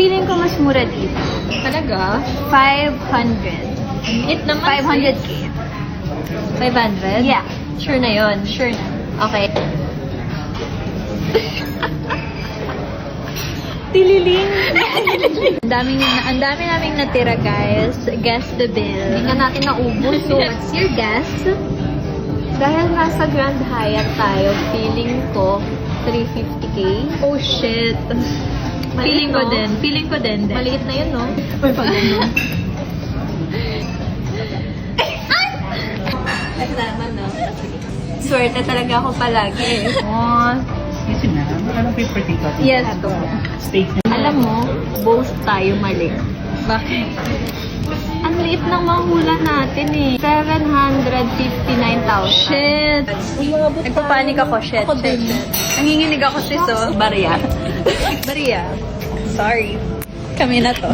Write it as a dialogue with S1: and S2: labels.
S1: Feeling ko mas mura dito.
S2: Talaga?
S1: 500.
S2: It naman.
S1: 500k.
S2: 500?
S1: Yeah.
S2: Sure na yun.
S1: Sure na.
S2: Okay.
S1: Tililing. Ang dami naming natira, guys. Guess the bill.
S2: Hindi ka natin naubos. So, what's your guess?
S1: Dahil nasa Grand Hyatt tayo, feeling ko 350k.
S2: Oh, shit.
S1: Feeling ko din. Feeling ko din.
S2: Maliit na yun, no?
S1: Uy, pag ganun.
S2: Tama, no?
S1: Swerte talaga ako palagi eh. Oh,
S3: Excuse me, ma'am. Anong paper take out?
S1: yes po.
S3: Steak na.
S1: Alam mo, both tayo mali.
S2: Bakit?
S1: Ang liit ng mahula natin eh. 759,000.
S2: Shit.
S1: Nagpapanik ako, shit.
S2: Ako din.
S1: Nanginginig ako, sis, oh. Barya.
S2: Maria. Sorry. Kami na to.